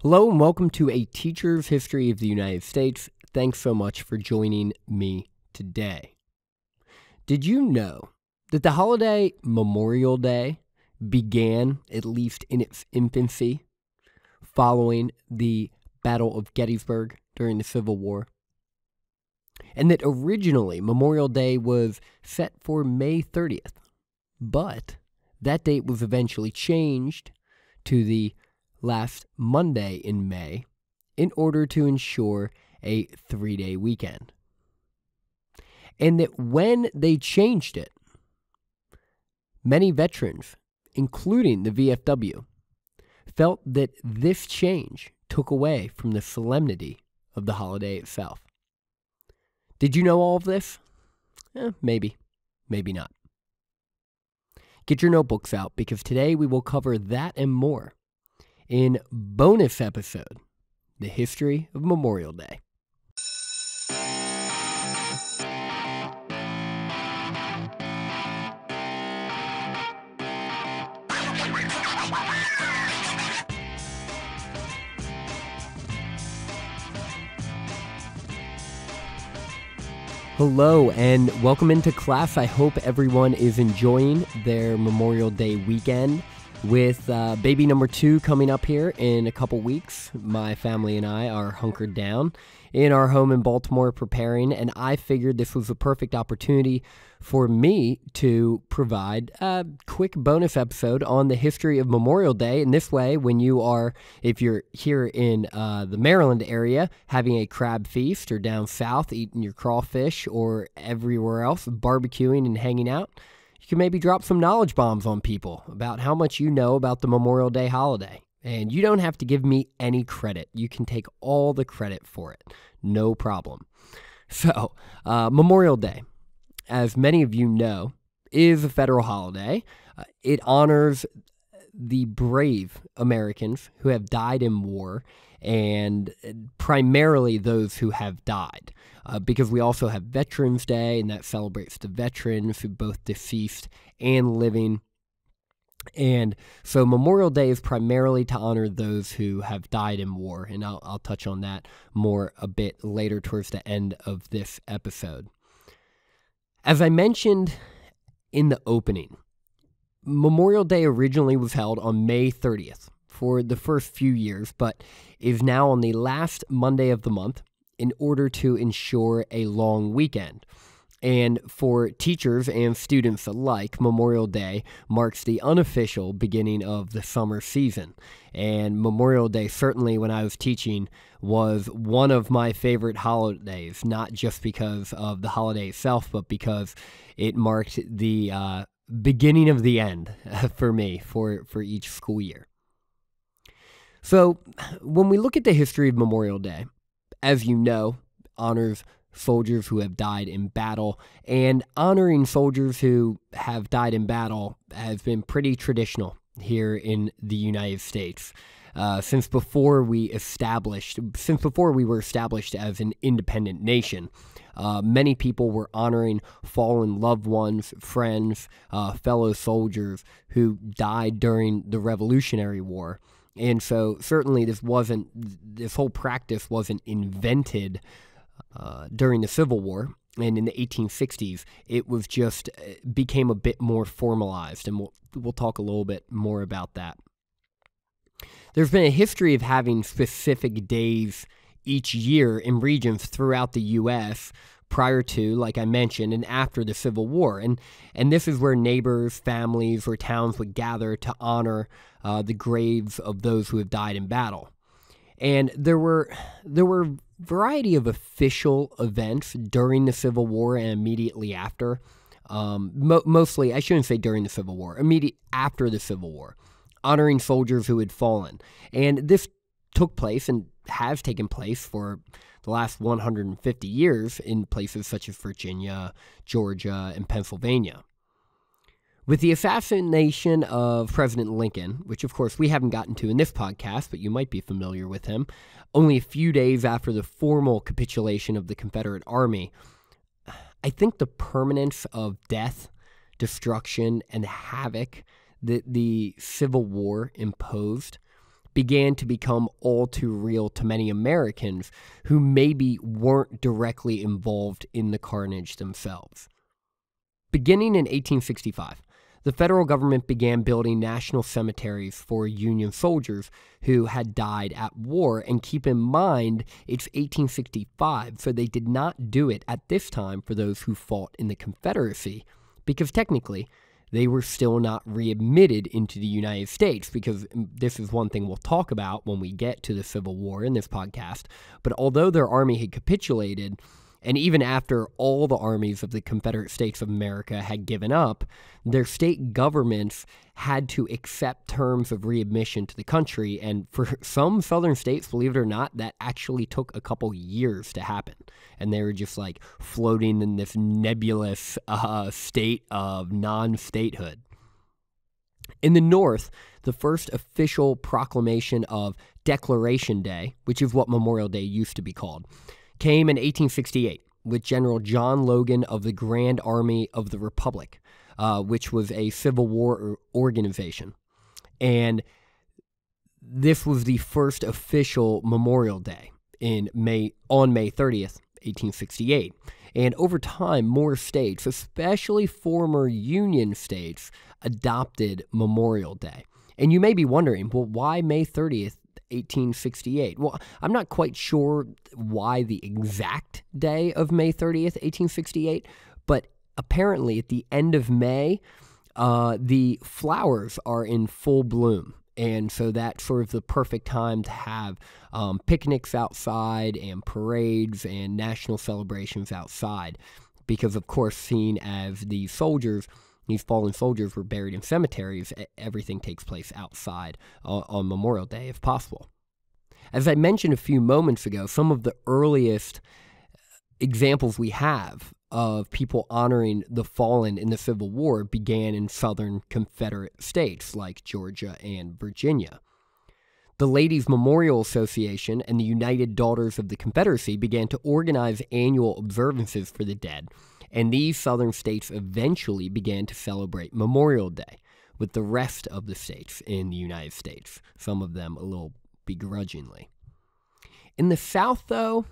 Hello and welcome to A Teacher's History of the United States. Thanks so much for joining me today. Did you know that the holiday Memorial Day began, at least in its infancy, following the Battle of Gettysburg during the Civil War? And that originally Memorial Day was set for May 30th, but that date was eventually changed to the last Monday in May in order to ensure a 3-day weekend. And that when they changed it, many veterans, including the VFW, felt that this change took away from the solemnity of the holiday itself. Did you know all of this? Maybe, maybe not. Get your notebooks out because today we will cover that and more in bonus episode, The History of Memorial Day. Hello and welcome into class. I hope everyone is enjoying their Memorial Day weekend. With baby number 2 coming up here in a couple weeks, my family and I are hunkered down in our home in Baltimore preparing, and I figured this was a perfect opportunity for me to provide a quick bonus episode on the history of Memorial Day. And this way, if you're here in the Maryland area, having a crab feast, or down south, eating your crawfish, or everywhere else, barbecuing and hanging out, you can maybe drop some knowledge bombs on people about how much you know about the Memorial Day holiday. And you don't have to give me any credit. You can take all the credit for it. No problem. So, Memorial Day, as many of you know, is a federal holiday. It honors the brave Americans who have died in war, and primarily those who have died. Because we also have Veterans Day, and that celebrates the veterans who both deceased and living. And so Memorial Day is primarily to honor those who have died in war, and I'll touch on that more a bit later towards the end of this episode. As I mentioned in the opening, Memorial Day originally was held on May 30th for the first few years, but is now on the last Monday of the month in order to ensure a long weekend. And for teachers and students alike, Memorial Day marks the unofficial beginning of the summer season. And Memorial Day, certainly when I was teaching, was one of my favorite holidays, not just because of the holiday itself, but because it marked the beginning of the end for me for each school year. So when we look at the history of Memorial Day, as you know, honors soldiers who have died in battle, and honoring soldiers who have died in battle has been pretty traditional here in the United States. Since before we were established as an independent nation, many people were honoring fallen loved ones, friends, fellow soldiers who died during the Revolutionary War. And so certainly this whole practice wasn't invented during the Civil War, and in the 1860s, it became a bit more formalized, and we'll talk a little bit more about that. There's been a history of having specific days each year in regions throughout the U.S. prior to, like I mentioned, and after the Civil War, and this is where neighbors, families, or towns would gather to honor the graves of those who have died in battle. And there were a variety of official events during the Civil War and immediately after. Mostly, I shouldn't say during the Civil War, immediately after the Civil War, honoring soldiers who had fallen. And this took place and has taken place for the last 150 years in places such as Virginia, Georgia, and Pennsylvania. With the assassination of President Lincoln, which of course we haven't gotten to in this podcast, but you might be familiar with him, only a few days after the formal capitulation of the Confederate Army, I think the permanence of death, destruction, and havoc that the Civil War imposed began to become all too real to many Americans who maybe weren't directly involved in the carnage themselves. Beginning in 1865, the federal government began building national cemeteries for Union soldiers who had died at war. And keep in mind, it's 1865, so they did not do it at this time for those who fought in the Confederacy, because technically they were still not readmitted into the United States, because this is one thing we'll talk about when we get to the Civil War in this podcast. But although their army had capitulated, and even after all the armies of the Confederate States of America had given up, their state governments had to accept terms of readmission to the country. And for some southern states, believe it or not, that actually took a couple years to happen. And they were just like floating in this nebulous state of non-statehood. In the North, the first official proclamation of Declaration Day, which is what Memorial Day used to be called, came in 1868 with General John Logan of the Grand Army of the Republic, which was a Civil War organization. And this was the first official Memorial Day on May 30th, 1868. And over time, more states, especially former Union states, adopted Memorial Day. And you may be wondering, well, why May 30th? 1868. Well, I'm not quite sure why the exact day of May 30th, 1868, but apparently at the end of May, the flowers are in full bloom. And so that's sort of the perfect time to have picnics outside and parades and national celebrations outside. Because, of course, seeing as the soldiers, these fallen soldiers were buried in cemeteries, everything takes place outside on Memorial Day if possible. As I mentioned a few moments ago, some of the earliest examples we have of people honoring the fallen in the Civil War began in southern Confederate states like Georgia and Virginia. The Ladies' Memorial Association and the United Daughters of the Confederacy began to organize annual observances for the dead, and these southern states eventually began to celebrate Memorial Day with the rest of the states in the United States, some of them a little begrudgingly. In the South, though,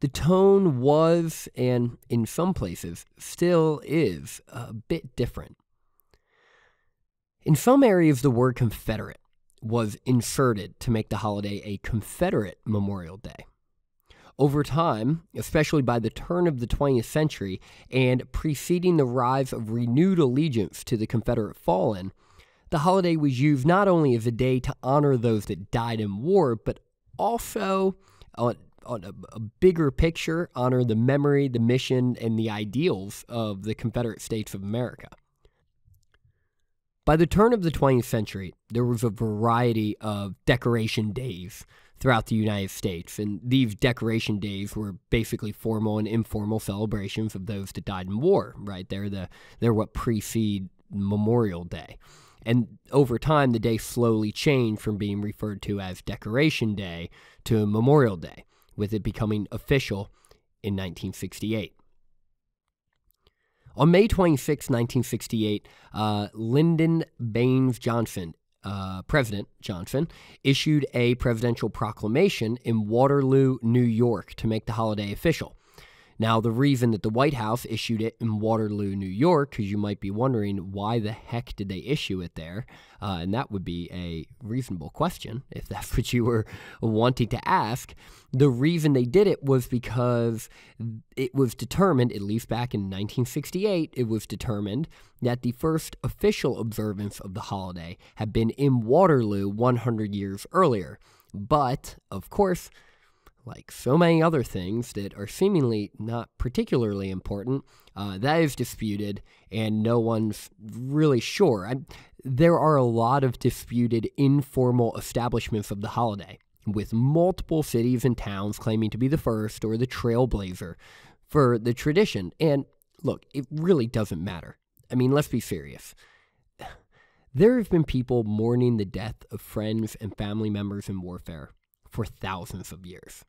the tone was, and in some places still is, a bit different. In some areas, the word Confederate was inserted to make the holiday a Confederate Memorial Day. Over time, especially by the turn of the 20th century and preceding the rise of renewed allegiance to the Confederate fallen, the holiday was used not only as a day to honor those that died in war, but also, on a bigger picture, honor the memory, the mission, and the ideals of the Confederate States of America. By the turn of the 20th century, there was a variety of decoration days throughout the United States, and these decoration days were basically formal and informal celebrations of those that died in war, right? They're what precede Memorial Day. And over time, the day slowly changed from being referred to as Decoration Day to Memorial Day, with it becoming official in 1968. On May 26, 1968, Lyndon Baines Johnson, President Johnson, issued a presidential proclamation in Waterloo, New York, to make the holiday official. Now, the reason that the White House issued it in Waterloo, New York, because you might be wondering, why the heck did they issue it there? And that would be a reasonable question, if that's what you were wanting to ask. The reason they did it was because it was determined, at least back in 1968, it was determined that the first official observance of the holiday had been in Waterloo 100 years earlier. But, of course, like so many other things that are seemingly not particularly important, that is disputed, and no one's really sure. There are a lot of disputed informal establishments of the holiday, with multiple cities and towns claiming to be the first or the trailblazer for the tradition. And look, it really doesn't matter. I mean, let's be serious. There have been people mourning the death of friends and family members in warfare for thousands of years.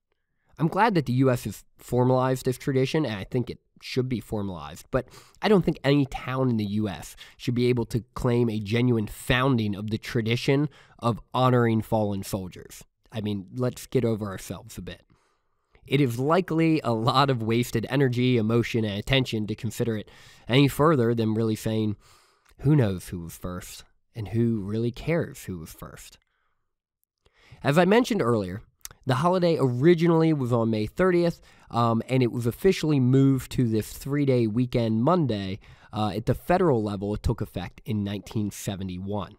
I'm glad that the U.S. has formalized this tradition, and I think it should be formalized, but I don't think any town in the U.S. should be able to claim a genuine founding of the tradition of honoring fallen soldiers. I mean, let's get over ourselves a bit. It is likely a lot of wasted energy, emotion, and attention to consider it any further than really saying, who knows who was first, and who really cares who was first. As I mentioned earlier, the holiday originally was on May 30th, and it was officially moved to this 3-day weekend Monday. At the federal level, it took effect in 1971.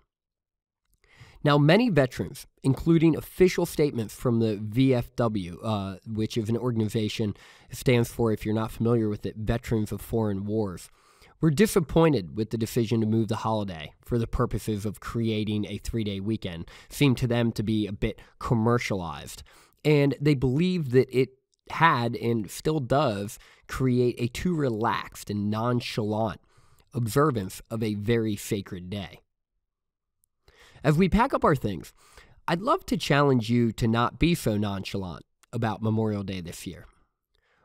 Now, many veterans, including official statements from the VFW, which is an organization that stands for, if you're not familiar with it, Veterans of Foreign Wars, were disappointed with the decision to move the holiday for the purposes of creating a 3-day weekend. Seemed to them to be a bit commercialized, and they believed that it had and still does create a too relaxed and nonchalant observance of a very sacred day. As we pack up our things, I'd love to challenge you to not be so nonchalant about Memorial Day this year.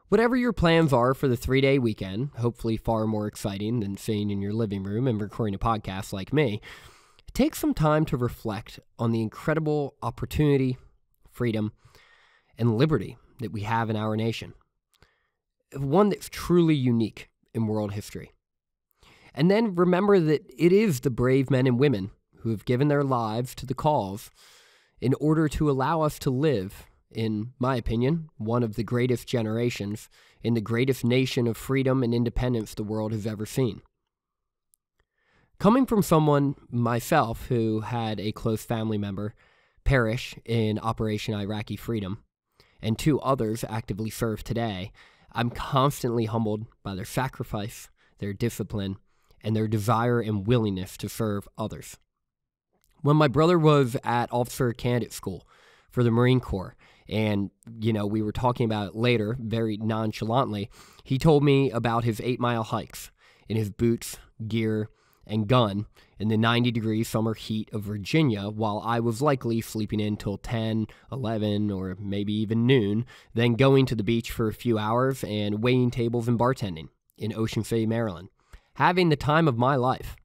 Whatever your plans are for the 3-day weekend, hopefully far more exciting than sitting in your living room and recording a podcast like me, take some time to reflect on the incredible opportunity, freedom, and liberty that we have in our nation. One that's truly unique in world history. And then remember that it is the brave men and women who have given their lives to the cause in order to allow us to live, in my opinion, one of the greatest generations in the greatest nation of freedom and independence the world has ever seen. Coming from someone, myself, who had a close family member perish in Operation Iraqi Freedom, and 2 others actively serve today, I'm constantly humbled by their sacrifice, their discipline, and their desire and willingness to serve others. When my brother was at Officer Candidate School for the Marine Corps, and, we were talking about it later, very nonchalantly, he told me about his 8-mile hikes in his boots, gear, and gun in the 90-degree summer heat of Virginia, while I was likely sleeping in till 10, 11, or maybe even noon, then going to the beach for a few hours and waiting tables and bartending in Ocean City, Maryland, having the time of my life.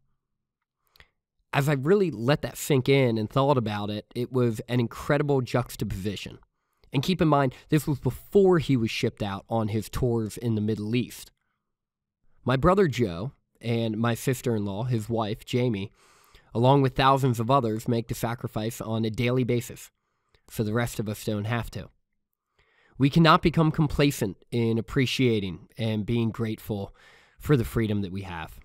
As I really let that sink in and thought about it, it was an incredible juxtaposition. And keep in mind, this was before he was shipped out on his tours in the Middle East. My brother Joe and my sister-in-law, his wife, Jamie, along with thousands of others, make the sacrifice on a daily basis, so the rest of us don't have to. We cannot become complacent in appreciating and being grateful for the freedom that we have.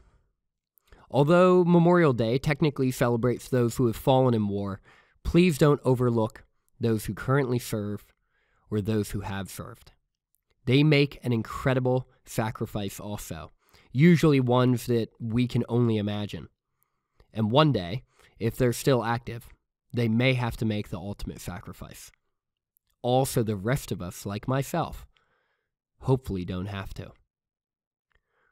Although Memorial Day technically celebrates those who have fallen in war, please don't overlook those who currently serve or those who have served. They make an incredible sacrifice also, usually ones that we can only imagine. And one day, if they're still active, they may have to make the ultimate sacrifice. Also, the rest of us, like myself, hopefully don't have to.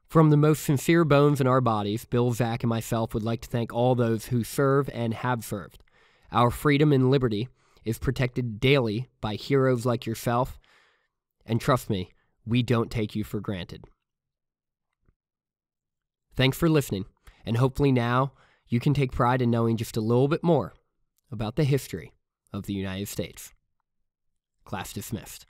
From the most sincere bones in our bodies, Bill, Zach, and myself would like to thank all those who serve and have served. Our freedom and liberty is protected daily by heroes like yourself, and trust me, we don't take you for granted. Thanks for listening, and hopefully now you can take pride in knowing just a little bit more about the history of the United States. Class dismissed.